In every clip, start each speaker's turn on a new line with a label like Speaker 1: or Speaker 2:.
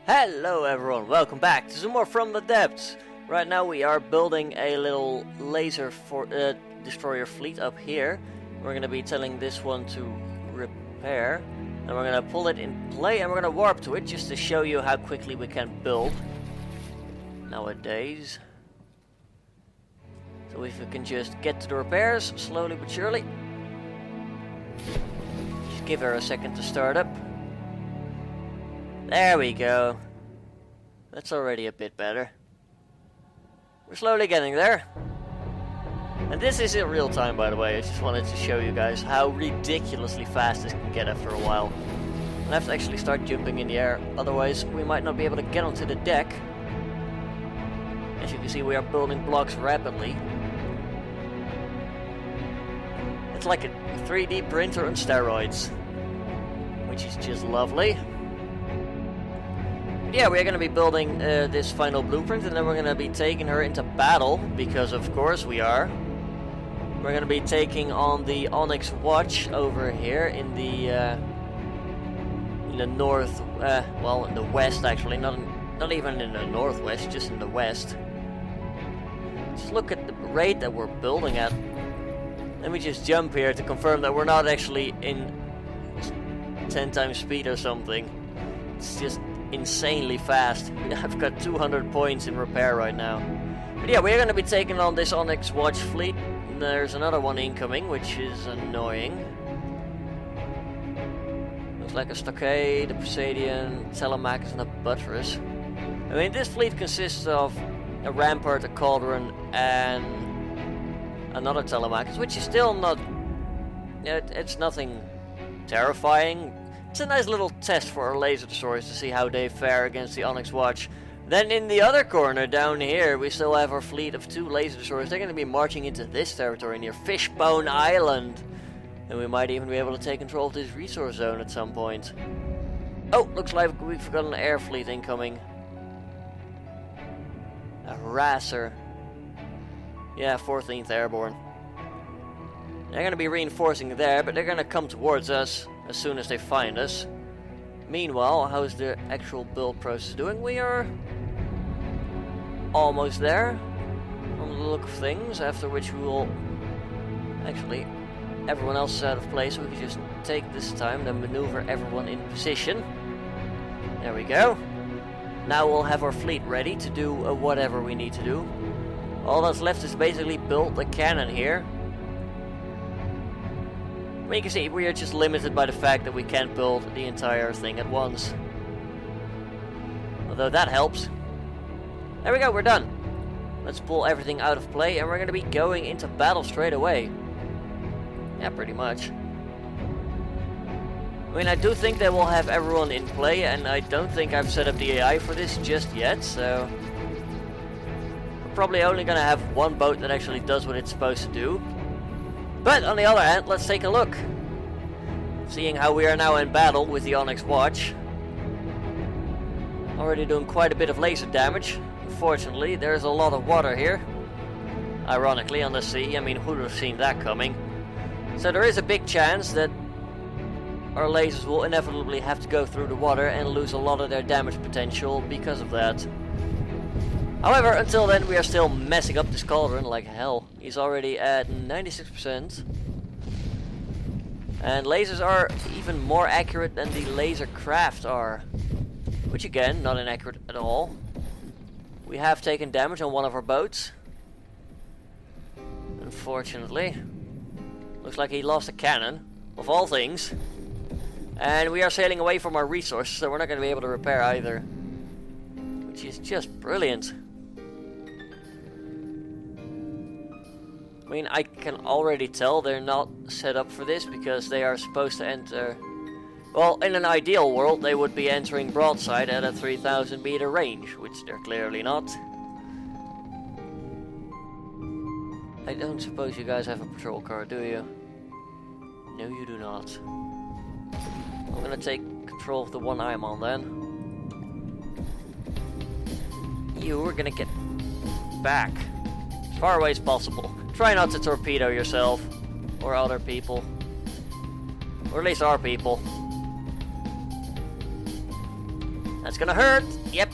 Speaker 1: Hello everyone, welcome back to some more From the Depths. Right now we are building a little laser destroyer fleet up here. We're going to be telling this one to repair. And we're going to pull it in play and we're going to warp to it just to show you how quickly we can build nowadays. So if we can just get to the repairs slowly but surely. Just give her a second to start up. There we go. That's already a bit better. We're slowly getting there. And this is in real time, by the way. I just wanted to show you guys how ridiculously fast this can get after a while. I have to actually start jumping in the air, otherwise we might not be able to get onto the deck. As you can see, we are building blocks rapidly. It's like a 3D printer on steroids, which is just lovely. Yeah, we're going to be building this final blueprint, and then we're going to be taking her into battle, because of course we are. We're going to be taking on the Onyx Watch over here in the north, well, in the west actually, not even in the northwest, just in the west. Just look at the rate that we're building at. Let me just jump here to confirm that we're not actually in 10 times speed or something. It's just insanely fast. I've got 200 points in repair right now. But yeah, we're going to be taking on this Onyx Watch fleet. There's another one incoming, which is annoying. Looks like a stockade, a Poseidon, Telemachus, and a buttress. I mean, this fleet consists of a rampart, a cauldron, and another Telemachus, which is still not... it's nothing terrifying. It's a nice little test for our laser destroyers to see how they fare against the Onyx Watch. Then in the other corner down here we still have our fleet of 2 laser destroyers. They're going to be marching into this territory near Fishbone Island. And we might even be able to take control of this resource zone at some point. Oh, looks like we've got an air fleet incoming. A harasser. Yeah, 14th Airborne. They're going to be reinforcing there, but they're going to come towards us as soon as they find us. Meanwhile, how's the actual build process doing? We are almost there, from the look of things, after which we will... Actually, everyone else is out of place, so we can just take this time and maneuver everyone in position. There we go. Now we'll have our fleet ready to do whatever we need to do. All that's left is basically build the cannon here. Well, you can see we are just limited by the fact that we can't build the entire thing at once. Although that helps. There we go, we're done. Let's pull everything out of play and we're going to be going into battle straight away. Yeah, pretty much. I mean, I do think that we'll have everyone in play, and I don't think I've set up the AI for this just yet, so... We're probably only going to have one boat that actually does what it's supposed to do. But on the other hand, let's take a look. Seeing how we are now in battle with the Onyx Watch. Already doing quite a bit of laser damage. Unfortunately, there's a lot of water here. Ironically, on the sea. I mean, who would have seen that coming? So there is a big chance that our lasers will inevitably have to go through the water and lose a lot of their damage potential because of that. However, until then, we are still messing up this cauldron like hell. He's already at 96%. And lasers are even more accurate than the laser craft are. Which again, not inaccurate at all. We have taken damage on one of our boats. Unfortunately. Looks like he lost a cannon, of all things. And we are sailing away from our resources, so we're not going to be able to repair either. Which is just brilliant. I mean, I can already tell they're not set up for this because they are supposed to enter... Well, in an ideal world, they would be entering broadside at a 3,000 meter range, which they're clearly not. I don't suppose you guys have a patrol car, do you? No, you do not. I'm gonna take control of the one I'm on then. You are gonna get back as far away as possible. Try not to torpedo yourself or other people, or at least our people. That's gonna hurt. Yep.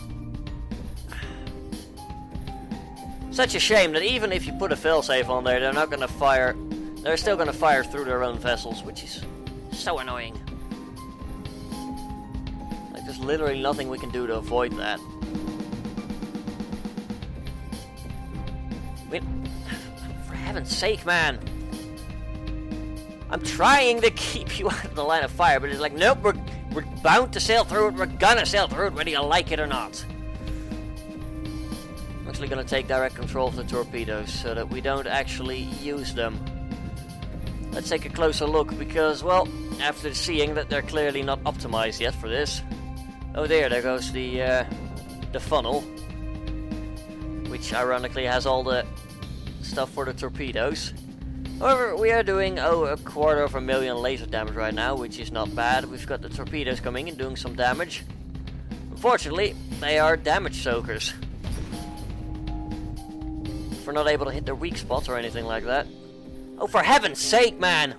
Speaker 1: Such a shame that even if you put a failsafe on there, they're not gonna fire. They're still gonna fire through their own vessels, which is so annoying. Like, there's literally nothing we can do to avoid that. I mean, for heaven's sake, man. I'm trying to keep you out of the line of fire, but it's like, nope, we're bound to sail through it. We're gonna sail through it, whether you like it or not. I'm actually gonna take direct control of the torpedoes so that we don't actually use them. Let's take a closer look because, well, after seeing that they're clearly not optimized yet for this. Oh, there goes the funnel, which ironically has all the stuff for the torpedoes. However, we are doing, 250,000 laser damage right now, which is not bad. We've got the torpedoes coming and doing some damage. Unfortunately, they are damage soakers. If we're not able to hit their weak spots or anything like that. Oh, for heaven's sake, man!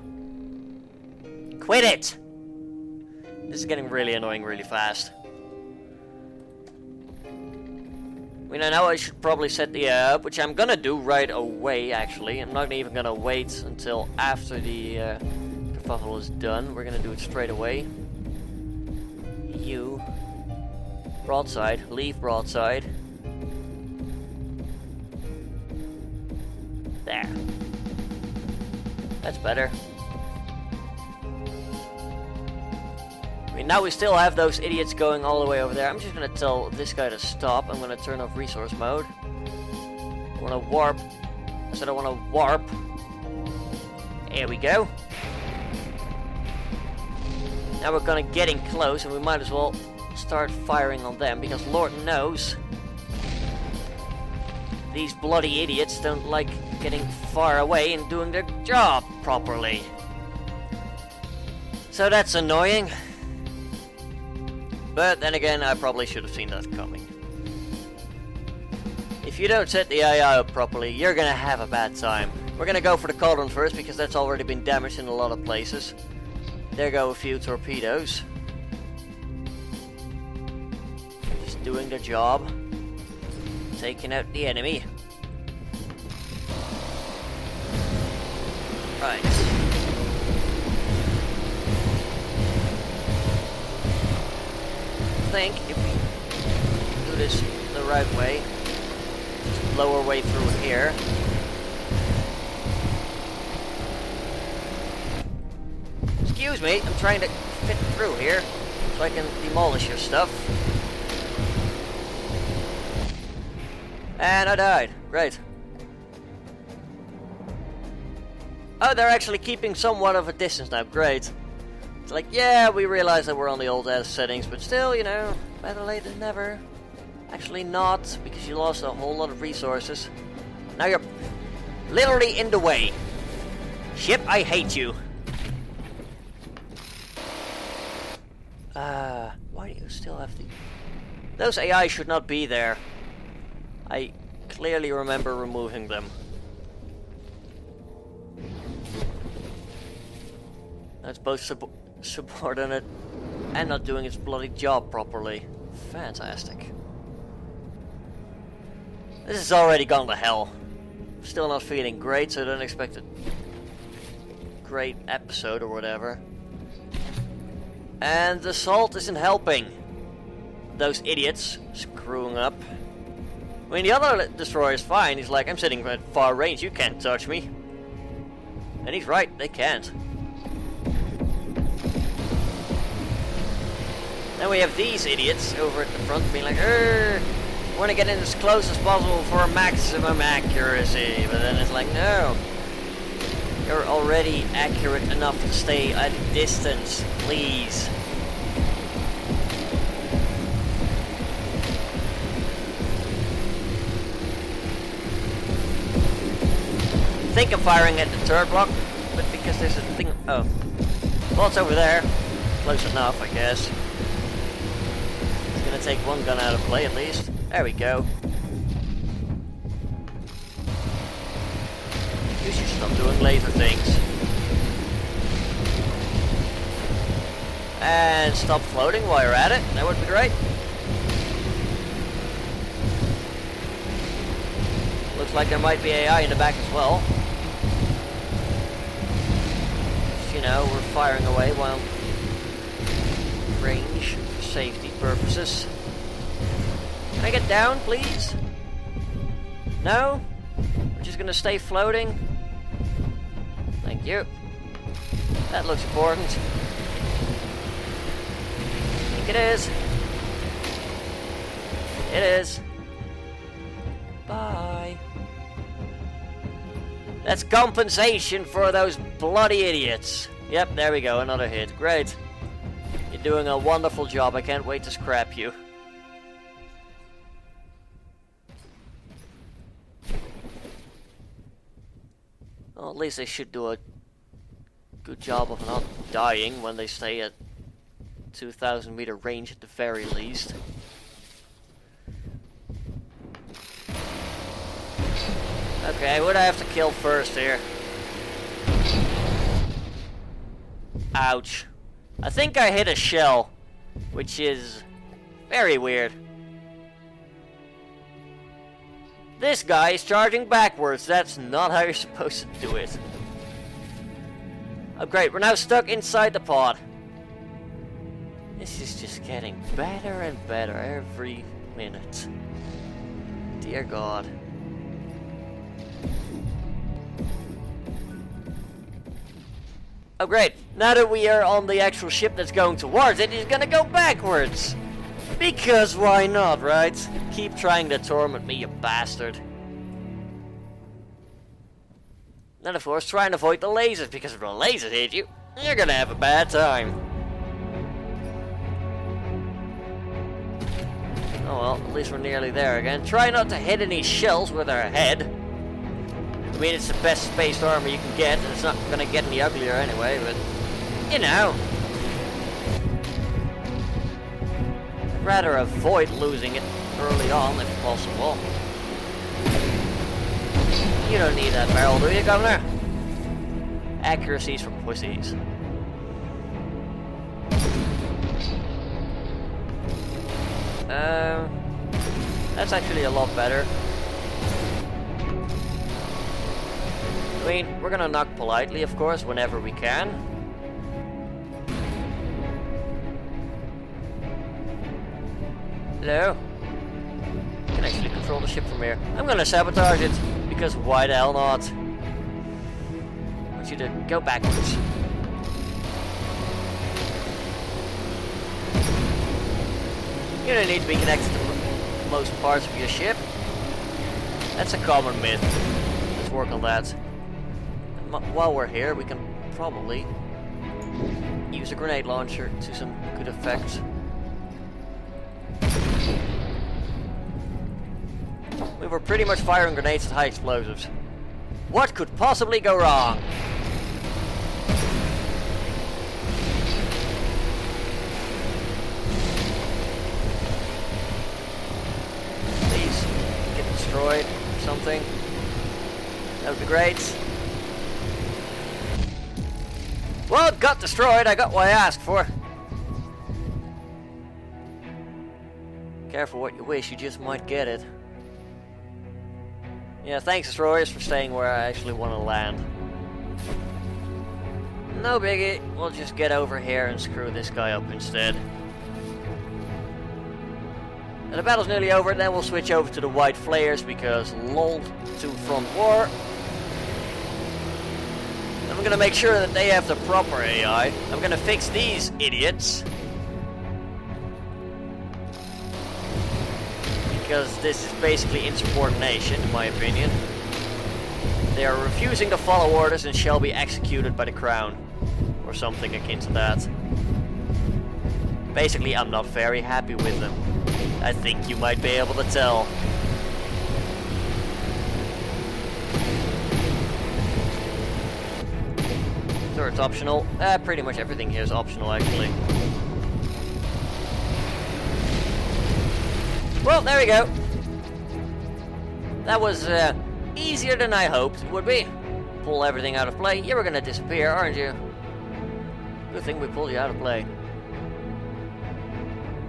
Speaker 1: Quit it! This is getting really annoying really fast. I mean, I know I should probably set the up, which I'm gonna do right away, actually. I'm not even gonna wait until after the kerfuffle is done. We're gonna do it straight away. You. Broadside. Leave broadside. There. That's better. I mean, now we still have those idiots going all the way over there. I'm just gonna tell this guy to stop. I'm gonna turn off resource mode. I wanna warp. I said I wanna warp. Here we go. Now we're gonna getting close, and we might as well start firing on them, because Lord knows these bloody idiots don't like getting far away and doing their job properly. So that's annoying. But then again, I probably should have seen that coming. If you don't set the AI up properly, you're gonna have a bad time. We're gonna go for the cauldron first, because that's already been damaged in a lot of places. There go a few torpedoes. Just doing their job. Taking out the enemy. Right. I think if we do this the right way, just blow our way through here. Excuse me, I'm trying to fit through here so I can demolish your stuff. And I died. Great. Oh, they're actually keeping somewhat of a distance now. Great. It's like, yeah, we realize that we're on the old ass settings, but still, you know, better late than never. Actually not, because you lost a whole lot of resources. Now you're literally in the way. Ship, I hate you. Why do you still have the... Those AI should not be there. I clearly remember removing them. That's both subordinate and not doing its bloody job properly. Fantastic. This has already gone to hell. Still not feeling great, so don't expect a great episode or whatever. And the salt isn't helping. Those idiots screwing up. I mean, the other destroyer is fine. He's like, I'm sitting at far range, you can't touch me. And he's right, they can't. Then we have these idiots over at the front being like, want to get in as close as possible for maximum accuracy. But then it's like, no. You're already accurate enough to stay at distance, please. Think of firing at the turret block, but because there's a thing... Oh. Well, it's over there. Close enough, I guess. It's gonna take one gun out of play at least. There we go. You should stop doing laser things. And stop floating while you're at it. That would be great. Looks like there might be AI in the back as well. Just, you know, we're firing away while range for safety purposes. Can I get down, please? No? We're just gonna stay floating? Thank you. That looks important. I think it is. It is. Bye. That's compensation for those bloody idiots. Yep, there we go, another hit. Great. You're doing a wonderful job. I can't wait to scrap you. Well, at least they should do a good job of not dying when they stay at 2,000 meter range at the very least. Okay, what do I have to kill first here? Ouch. I think I hit a shell, which is very weird. This guy is charging backwards. That's not how you're supposed to do it. Oh great, we're now stuck inside the pod. This is just getting better and better every minute. Dear God. Oh great, now that we are on the actual ship that's going towards it, it's gonna go backwards. Because why not, right? Keep trying to torment me, you bastard. And of course, try and avoid the lasers, because if the lasers hit you, you're gonna have a bad time. Oh well, at least we're nearly there again. Try not to hit any shells with our head. I mean, it's the best spaced armor you can get, and it's not gonna get any uglier anyway, but, you know. I'd rather avoid losing it early on, if possible. You don't need that barrel, do you, Governor? Accuracy's for pussies. That's actually a lot better. I mean, we're gonna knock politely, of course, whenever we can. Hello? I can actually control the ship from here. I'm gonna sabotage it, because why the hell not? I want you to go backwards. You don't need to be connected to most parts of your ship. That's a common myth. Let's work on that. While we're here, we can probably use a grenade launcher to some good effect. We were pretty much firing grenades at high explosives. What could possibly go wrong? Please get destroyed or something. That would be great. Well, it got destroyed. I got what I asked for. Careful what you wish, you just might get it. Yeah, thanks destroyers for staying where I actually want to land. No biggie, we'll just get over here and screw this guy up instead. And the battle's nearly over, then we'll switch over to the White Flayers because lol to front war. I'm gonna make sure that they have the proper AI. I'm gonna fix these idiots. Because this is basically insubordination, in my opinion. They are refusing to follow orders and shall be executed by the crown. Or something akin to that. Basically, I'm not very happy with them. I think you might be able to tell. Turret's optional. Pretty much everything here is optional, actually. Well, there we go. That was easier than I hoped it would be. Pull everything out of play. You were gonna disappear, aren't you? Good thing we pulled you out of play.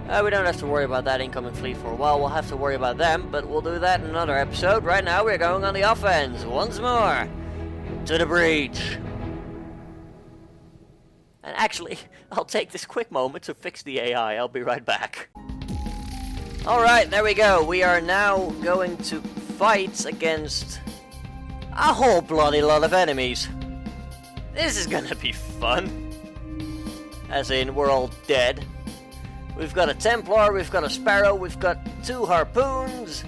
Speaker 1: We don't have to worry about that incoming fleet for a while. We'll have to worry about them, but we'll do that in another episode. Right now, we're going on the offense once more to the breach. And actually, I'll take this quick moment to fix the AI. I'll be right back. Alright, there we go. We are now going to fight against a whole bloody lot of enemies. This is gonna be fun. As in, we're all dead. We've got a Templar, we've got a Sparrow, we've got 2 harpoons.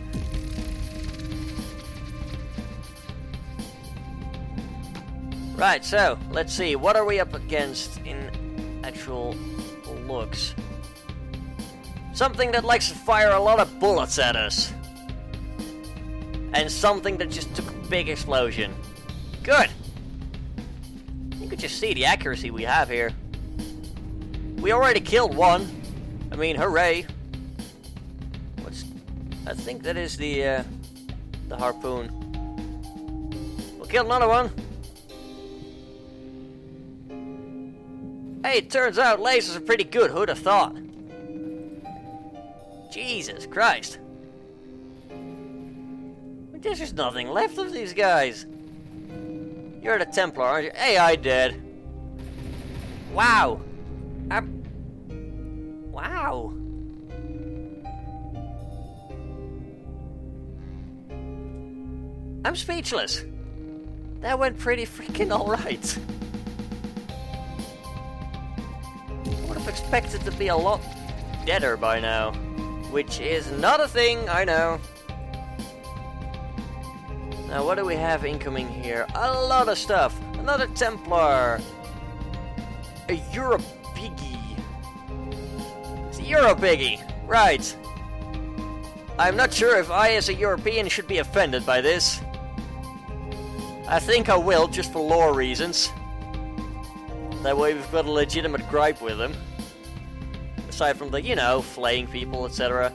Speaker 1: Right, so, let's see. What are we up against in actual looks? Something that likes to fire a lot of bullets at us. And something that just took a big explosion. Good! You could just see the accuracy we have here. We already killed one. I mean, hooray. I think that is the harpoon. We'll kill another one. Hey, it turns out lasers are pretty good. Who'd have thought? Jesus Christ. There's just nothing left of these guys. You're the Templar, aren't you? Hey, I did. Wow. Wow. I'm speechless. That went pretty freaking alright. I would have expected to be a lot deader by now. Which is not a thing, I know. Now, what do we have incoming here? A lot of stuff. Another Templar. A Europiggy. It's a Europiggy. Right. I'm not sure if I, as a European, should be offended by this. I think I will, just for lore reasons. That way we've got a legitimate gripe with them. Aside from the, you know, flaying people, etc.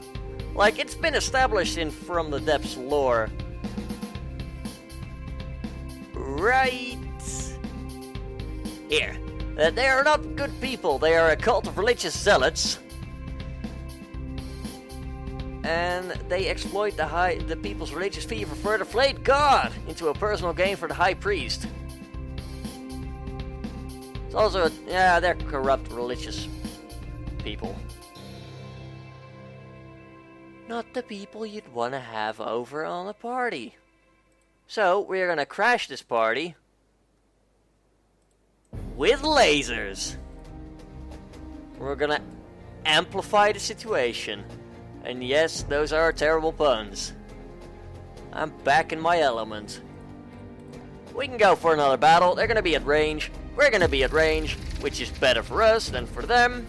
Speaker 1: Like, it's been established in From the Depths lore. Right here. That they are not good people. They are a cult of religious zealots. And they exploit the people's religious fever for the flayed god into a personal gain for the high priest. It's also, yeah, they're corrupt religious people. Not the people you'd want to have over on a party. So, we're gonna crash this party with lasers. We're gonna amplify the situation. And yes, those are terrible puns. I'm back in my element. We can go for another battle. They're gonna be at range. We're gonna be at range, which is better for us than for them.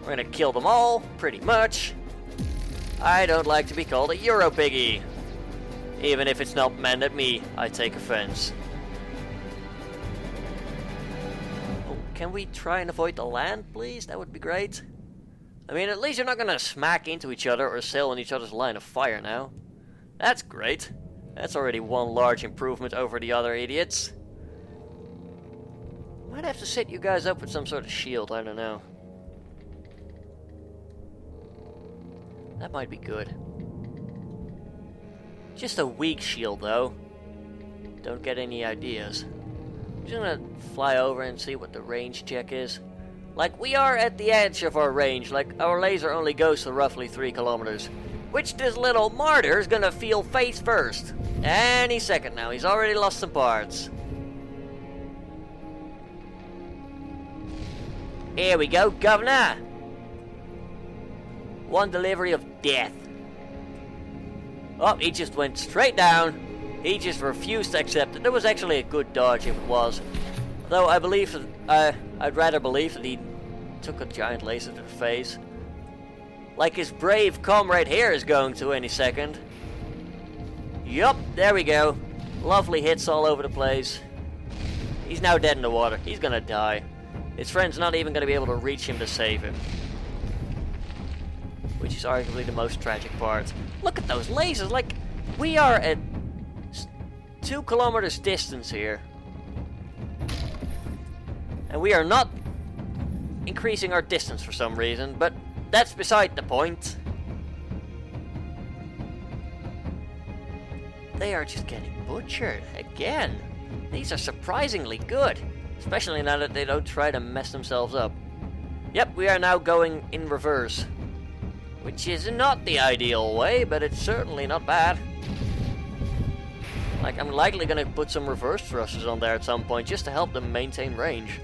Speaker 1: We're gonna kill them all, pretty much. I don't like to be called a Europiggy. Even if it's not meant at me, I take offense. Oh, can we try and avoid the land, please? That would be great. I mean, at least you're not gonna smack into each other or sail in each other's line of fire now. That's great. That's already one large improvement over the other idiots. Might have to set you guys up with some sort of shield, I don't know. That might be good. Just a weak shield, though. Don't get any ideas. I'm just gonna fly over and see what the range check is. Like, we are at the edge of our range. Like, our laser only goes to roughly 3 kilometers. Which this little martyr is gonna feel face first. Any second now. He's already lost some parts. Here we go, Governor! One delivery of death. Oh, he just went straight down. He just refused to accept it. That was actually a good dodge if it was. Though I believe that, I'd rather believe that he took a giant laser to the face. Like his brave comrade here is going to any second. Yup, there we go. Lovely hits all over the place. He's now dead in the water. He's gonna die. His friend's not even gonna be able to reach him to save him. Which is arguably the most tragic part. Look at those lasers, like, we are at 2 kilometers distance here. And we are not increasing our distance for some reason, but that's beside the point. They are just getting butchered again. These are surprisingly good, especially now that they don't try to mess themselves up. Yep, we are now going in reverse, which is not the ideal way, but it's certainly not bad. Like, I'm likely gonna put some reverse thrusters on there at some point just to help them maintain range.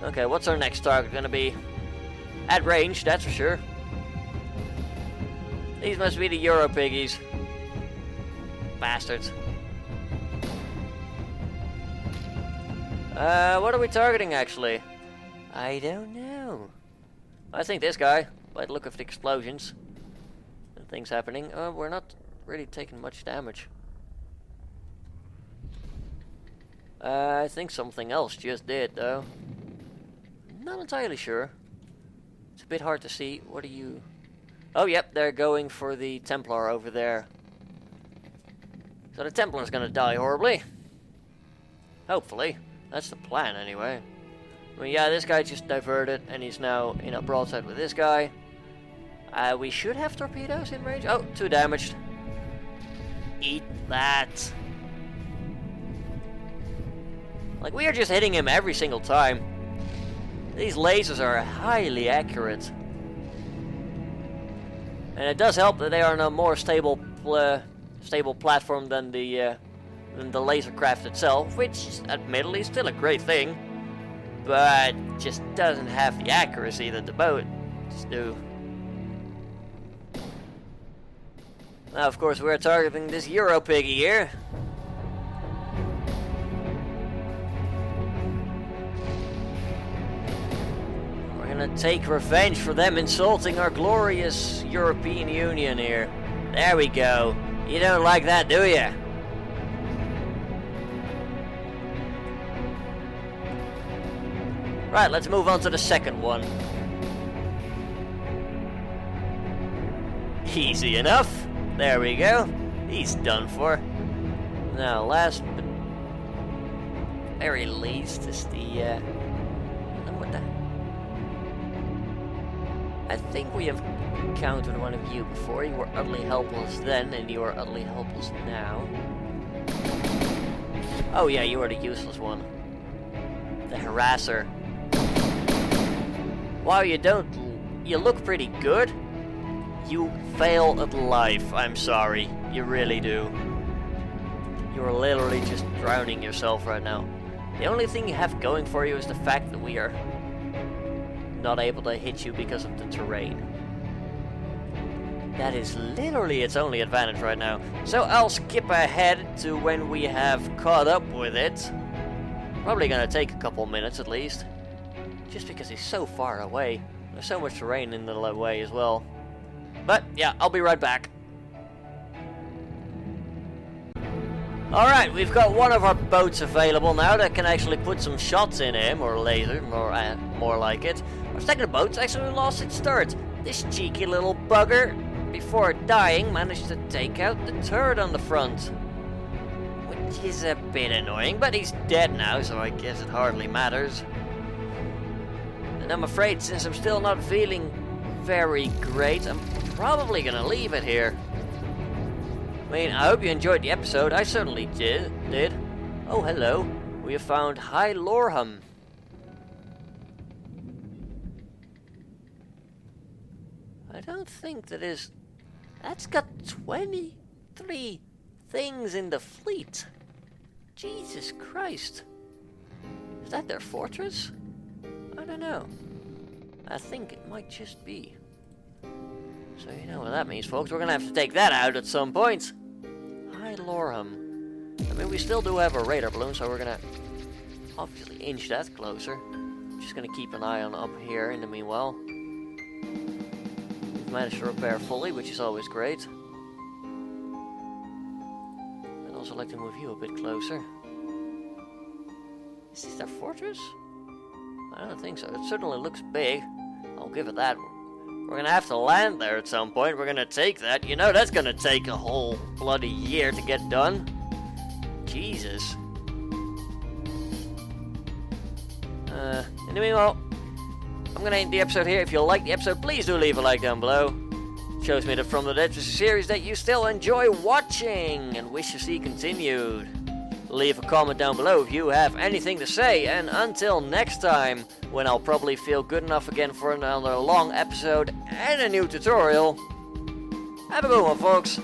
Speaker 1: Okay, what's our next target gonna be? At range, that's for sure. These must be the Euro piggies. Bastards. What are we targeting actually? I don't know. I think this guy, by the look of the explosions and things happening. We're not really taking much damage. I think something else just did though. Not entirely sure. It's a bit hard to see. What are you? Oh, yep, they're going for the Templar over there. So the Templar's gonna die horribly. Hopefully. That's the plan, anyway. I mean, yeah, this guy just diverted, and he's now in a broadside with this guy. We should have torpedoes in range. Oh, 2 damaged. Eat that. Like, we are just hitting him every single time. These lasers are highly accurate. And it does help that they are on a more stable platform than the laser craft itself, which admittedly is still a great thing, but just doesn't have the accuracy that the boats do. Now, of course, we're targeting this Euro piggy here. We're gonna take revenge for them insulting our glorious European Union here. There we go. You don't like that, do you? Right, let's move on to the second one. Easy enough. There we go. He's done for. Now, last but very least is the what the? I think we have encountered one of you before. You were utterly helpless then, and you are utterly helpless now. Oh yeah, you are the useless one. The harasser. While you look pretty good, you fail at life. I'm sorry. You really do. You're literally just drowning yourself right now. The only thing you have going for you is the fact that we are not able to hit you because of the terrain. That is literally its only advantage right now. So I'll skip ahead to when we have caught up with it. Probably gonna take a couple minutes at least. Just because he's so far away. There's so much terrain in the way as well. But yeah, I'll be right back. Alright, we've got one of our boats available now that can actually put some shots in him, or laser, more like it. Our second boat's actually lost its start. This cheeky little bugger, before dying, managed to take out the turret on the front. Which is a bit annoying, but he's dead now, so I guess it hardly matters. And I'm afraid, since I'm still not feeling very great, I'm probably gonna leave it here. I mean, I hope you enjoyed the episode. I certainly did. Oh, hello. We have found High Lorham. I don't think that is... That's got 23 things in the fleet. Jesus Christ. Is that their fortress? I don't know. I think it might just be. So you know what that means, folks. We're gonna have to take that out at some point. High Lorham. I mean, we still do have a radar balloon, so we're gonna obviously inch that closer. Just gonna keep an eye on up here in the meanwhile. We've managed to repair fully, which is always great. I'd also like to move you a bit closer. Is this their fortress? I don't think so. It certainly looks big. I'll give it that. We're gonna have to land there at some point. We're gonna take that. You know that's gonna take a whole bloody year to get done. Jesus. In the meanwhile, I'm gonna end the episode here. If you like the episode, please do leave a like down below. It shows me that from the Derpdigital series that you still enjoy watching and wish to see continued. Leave a comment down below if you have anything to say, and until next time, when I'll probably feel good enough again for another long episode and a new tutorial, have a good one, folks.